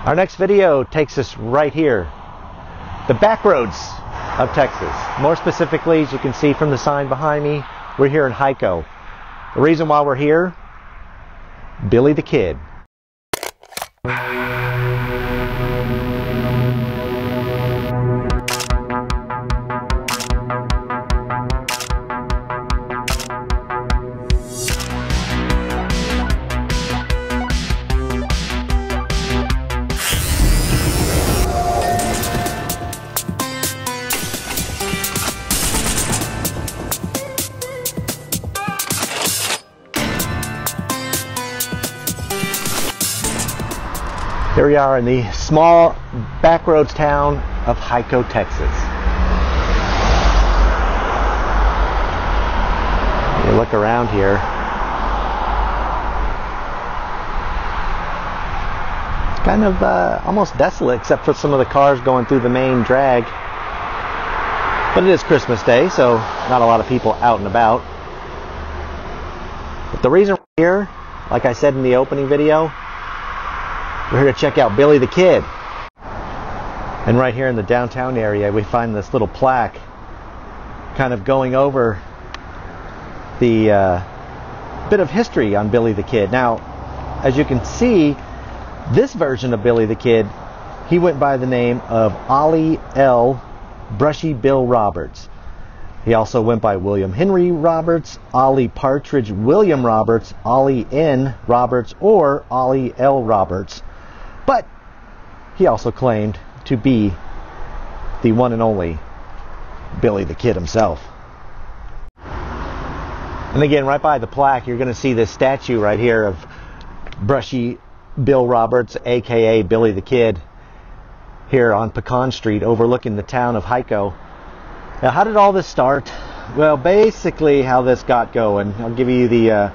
Our next video takes us right here, the back roads of Texas. More specifically, as you can see from the sign behind me, we're here in Hico. The reason why we're here, Billy the Kid. Here we are in the small backroads town of Hico, Texas. You look around here. It's kind of almost desolate except for some of the cars going through the main drag. But it is Christmas Day, so not a lot of people out and about. But the reason we're here, like I said in the opening video, we're here to check out Billy the Kid. And right here in the downtown area, we find this little plaque kind of going over the bit of history on Billy the Kid. Now, as you can see, this version of Billy the Kid, he went by the name of Ollie L. Brushy Bill Roberts. He also went by William Henry Roberts, Ollie Partridge William Roberts, Ollie N. Roberts, or Ollie L. Roberts. But he also claimed to be the one and only Billy the Kid himself. And again, right by the plaque, you're going to see this statue right here of Brushy Bill Roberts, aka Billy the Kid, here on Pecan Street overlooking the town of Hico. Now, how did all this start? Well, basically how this got going, I'll give you the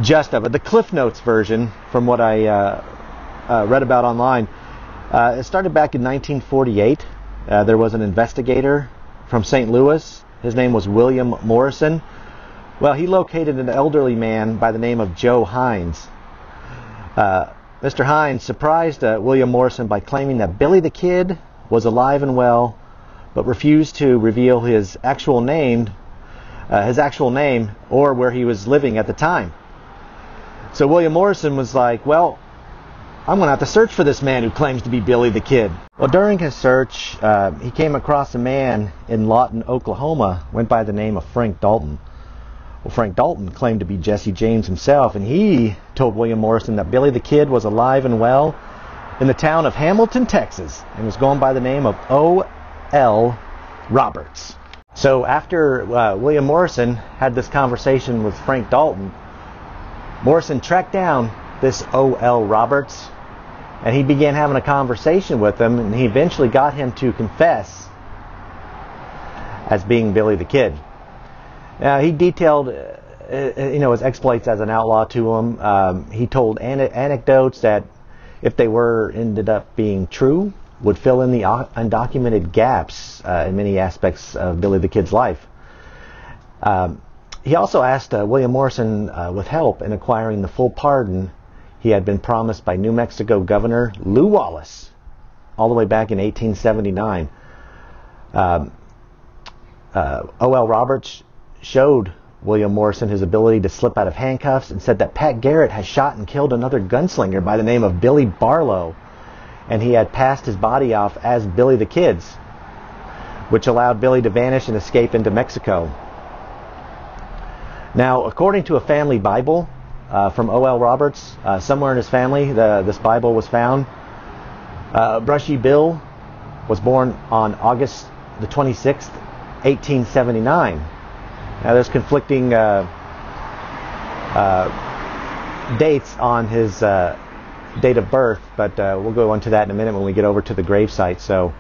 gist of it, the Cliff Notes version from what I read about online. It started back in 1948. There was an investigator from St. Louis. His name was William Morrison. Well, he located an elderly man by the name of Joe Hines. Mr. Hines surprised William Morrison by claiming that Billy the Kid was alive and well, but refused to reveal his actual name or where he was living at the time. So William Morrison was like, well, I'm going to have to search for this man who claims to be Billy the Kid. Well, during his search, he came across a man in Lawton, Oklahoma, went by the name of Frank Dalton. Well, Frank Dalton claimed to be Jesse James himself, and he told William Morrison that Billy the Kid was alive and well in the town of Hamilton, Texas, and was going by the name of O.L. Roberts. So after William Morrison had this conversation with Frank Dalton, Morrison tracked down this O.L. Roberts, and he began having a conversation with him, and he eventually got him to confess as being Billy the Kid. Now, he detailed his exploits as an outlaw to him. He told anecdotes that, if they ended up being true, would fill in the undocumented gaps in many aspects of Billy the Kid's life. He also asked William Morrison with help in acquiring the full pardon he had been promised by New Mexico Governor Lew Wallace all the way back in 1879. O.L. Roberts showed William Morrison his ability to slip out of handcuffs and said that Pat Garrett had shot and killed another gunslinger by the name of Billy Barlow, and he had passed his body off as Billy the Kid's, which allowed Billy to vanish and escape into Mexico. Now, according to a family Bible from O.L. Roberts, somewhere in his family, this Bible was found. Brushy Bill was born on August the 26th, 1879. Now, there's conflicting dates on his date of birth, but we'll go into that in a minute when we get over to the gravesite. So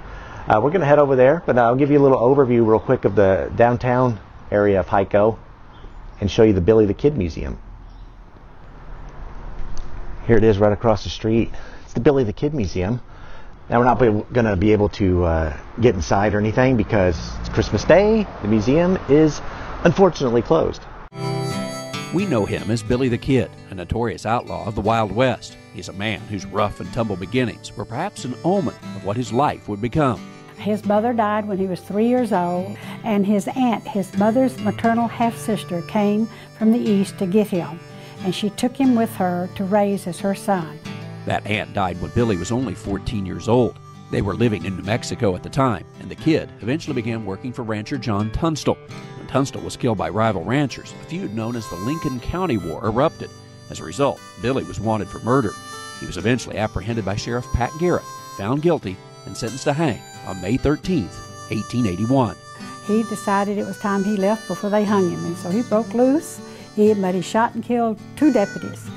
we're going to head over there, but I'll give you a little overview real quick of the downtown area of Hico and show you the Billy the Kid Museum. Here it is right across the street. It's the Billy the Kid Museum. Now, we're not going to be able to get inside or anything because it's Christmas Day. The museum is unfortunately closed. We know him as Billy the Kid, a notorious outlaw of the Wild West. He's a man whose rough and tumble beginnings were perhaps an omen of what his life would become. His mother died when he was 3 years old, and his aunt, his mother's maternal half-sister, came from the east to get him, and she took him with her to raise as her son. That aunt died when Billy was only 14 years old. They were living in New Mexico at the time, and the kid eventually began working for rancher John Tunstall. When Tunstall was killed by rival ranchers, a feud known as the Lincoln County War erupted. As a result, Billy was wanted for murder. He was eventually apprehended by Sheriff Pat Garrett, found guilty, and sentenced to hang on May 13, 1881. He decided it was time he left before they hung him, and so he broke loose. But he shot and killed 2 deputies.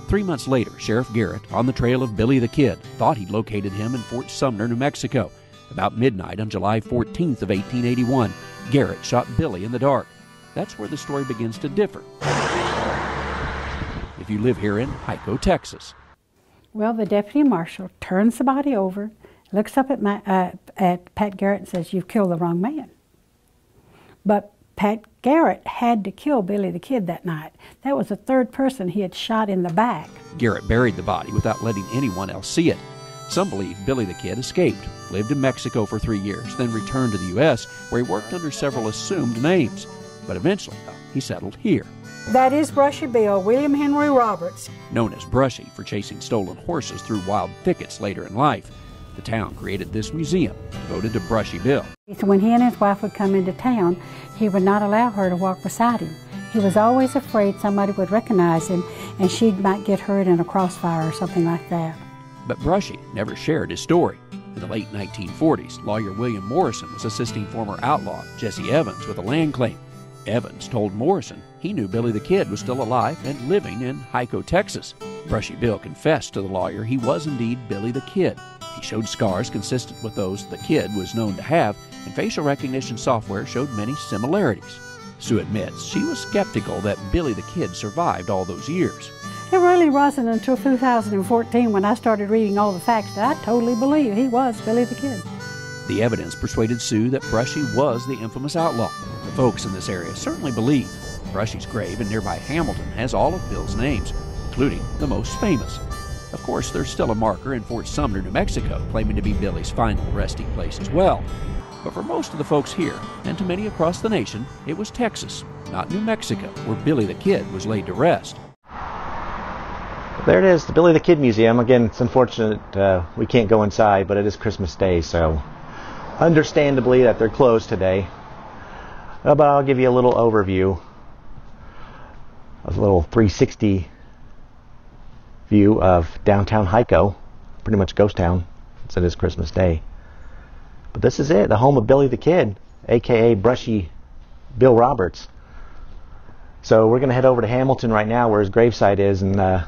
3 months later, Sheriff Garrett, on the trail of Billy the Kid, thought he'd located him in Fort Sumner, New Mexico. About midnight on July 14th of 1881, Garrett shot Billy in the dark. That's where the story begins to differ. If you live here in Hico, Texas. Well, the deputy marshal turns the body over, looks up at Pat Garrett and says, "You've killed the wrong man." But Pat Garrett had to kill Billy the Kid that night. That was the 3rd person he had shot in the back. Garrett buried the body without letting anyone else see it. Some believe Billy the Kid escaped, lived in Mexico for 3 years, then returned to the U.S., where he worked under several assumed names. But eventually, he settled here. That is Brushy Bill, William Henry Roberts. Known as Brushy for chasing stolen horses through wild thickets later in life, the town created this museum devoted to Brushy Bill. When he and his wife would come into town, he would not allow her to walk beside him. He was always afraid somebody would recognize him and she might get hurt in a crossfire or something like that. But Brushy never shared his story. In the late 1940s, lawyer William Morrison was assisting former outlaw Jesse Evans with a land claim. Evans told Morrison he knew Billy the Kid was still alive and living in Hico, Texas. Brushy Bill confessed to the lawyer he was indeed Billy the Kid. He showed scars consistent with those the Kid was known to have, and facial recognition software showed many similarities. Sue admits she was skeptical that Billy the Kid survived all those years. It really wasn't until 2014 when I started reading all the facts that I totally believed he was Billy the Kid. The evidence persuaded Sue that Brushy was the infamous outlaw. The folks in this area certainly believe. Brushy's grave in nearby Hamilton has all of Bill's names, including the most famous. Of course, there's still a marker in Fort Sumner, New Mexico, claiming to be Billy's final resting place as well. But for most of the folks here, and to many across the nation, it was Texas, not New Mexico, where Billy the Kid was laid to rest. There it is, the Billy the Kid Museum. Again, it's unfortunate we can't go inside, but it is Christmas Day, so understandably that they're closed today. But I'll give you a little overview, a little 360 view of downtown Hico, pretty much ghost town, since it is Christmas Day. But this is it, the home of Billy the Kid, aka Brushy Bill Roberts. So we're going to head over to Hamilton right now, where his gravesite is, and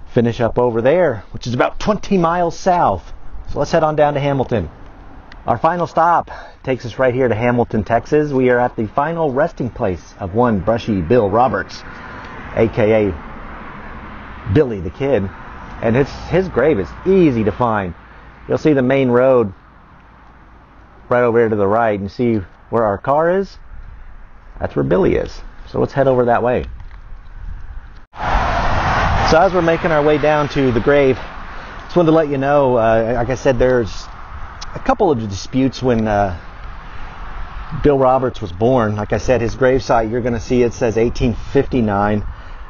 finish up over there, which is about 20 miles south. So let's head on down to Hamilton. Our final stop takes us right here to Hamilton, Texas. We are at the final resting place of one Brushy Bill Roberts, aka Billy the Kid, and his grave is easy to find. You'll see the main road right over here to the right, and see where our car is. That's where Billy is. So let's head over that way. So as we're making our way down to the grave, just wanted to let you know, like I said, there's a couple of disputes when Bill Roberts was born. Like I said, his gravesite, you're going to see it says 1859.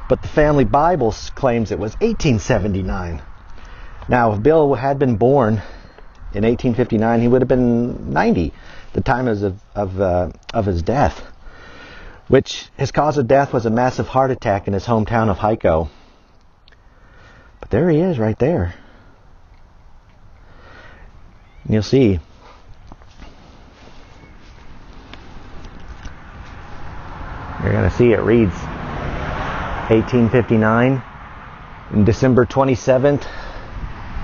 But the family Bible claims it was 1879. Now, if Bill had been born in 1859, he would have been 90 at the time of his death, which his cause of death was a massive heart attack in his hometown of Hico. But there he is right there. And you'll see. You're going to see it reads 1859 and December 27th,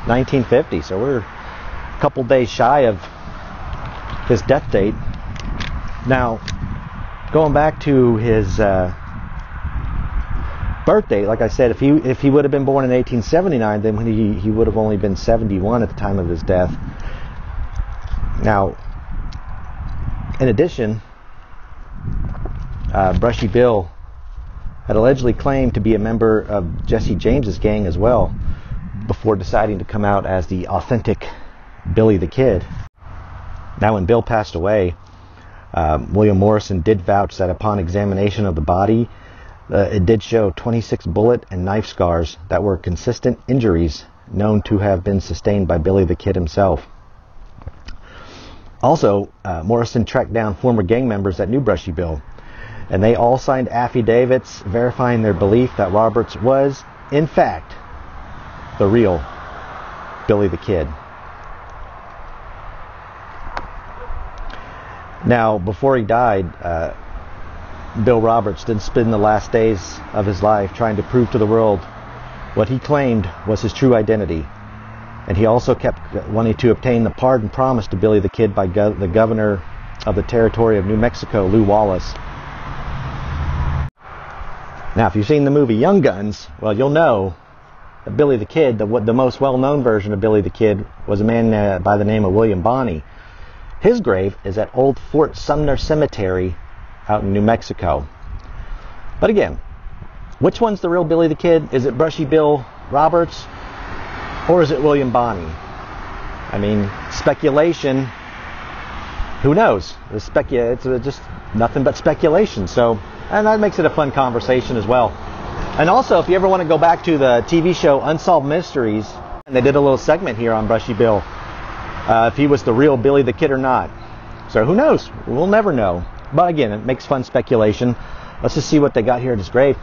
1950. So we're a couple days shy of his death date. Now, going back to his birthday, like I said, if he would have been born in 1879, then he would have only been 71 at the time of his death. Now, in addition, Brushy Bill had allegedly claimed to be a member of Jesse James's gang as well, before deciding to come out as the authentic Billy the Kid. Now, when Bill passed away, William Morrison did vouch that upon examination of the body, it did show 26 bullet and knife scars that were consistent injuries known to have been sustained by Billy the Kid himself. Also, Morrison tracked down former gang members that knew Brushy Bill, and they all signed affidavits verifying their belief that Roberts was, in fact, the real Billy the Kid. Now, before he died, Bill Roberts did spend the last days of his life trying to prove to the world what he claimed was his true identity. And he also kept wanting to obtain the pardon promised to Billy the Kid by the governor of the territory of New Mexico, Lew Wallace. Now, if you've seen the movie Young Guns, well, you'll know that Billy the Kid, the most well-known version of Billy the Kid, was a man by the name of William Bonney. His grave is at Old Fort Sumner Cemetery out in New Mexico. But again, which one's the real Billy the Kid? Is it Brushy Bill Roberts, or is it William Bonney? I mean, speculation. Who knows? It's just nothing but speculation. So, and that makes it a fun conversation as well. And also, if you ever want to go back to the TV show Unsolved Mysteries, and they did a little segment here on Brushy Bill, if he was the real Billy the Kid or not. So who knows? We'll never know. But again, it makes fun speculation. Let's just see what they got here at his grave.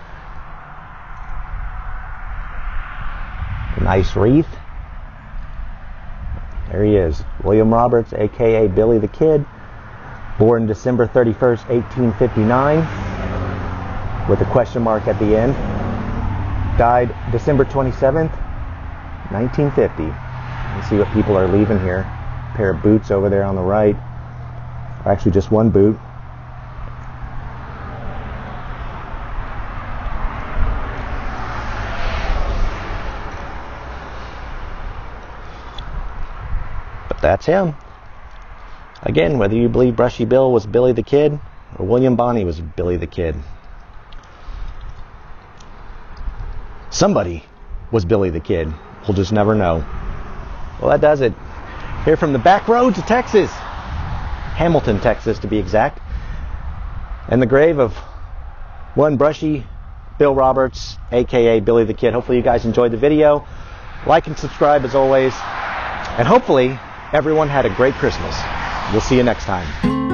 Nice wreath. There he is, William Roberts, aka Billy the Kid, born December 31st, 1859, with a question mark at the end. Died December 27th, 1950. Let's see what people are leaving here. A pair of boots over there on the right. Or actually just one boot. But that's him. Again, whether you believe Brushy Bill was Billy the Kid or William Bonney was Billy the Kid, somebody was Billy the Kid. We'll just never know. Well, that does it. Here from the back roads of Texas, Hamilton, Texas to be exact, and the grave of one Brushy Bill Roberts, aka Billy the Kid. Hopefully you guys enjoyed the video. Like and subscribe as always, and hopefully everyone had a great Christmas. We'll see you next time.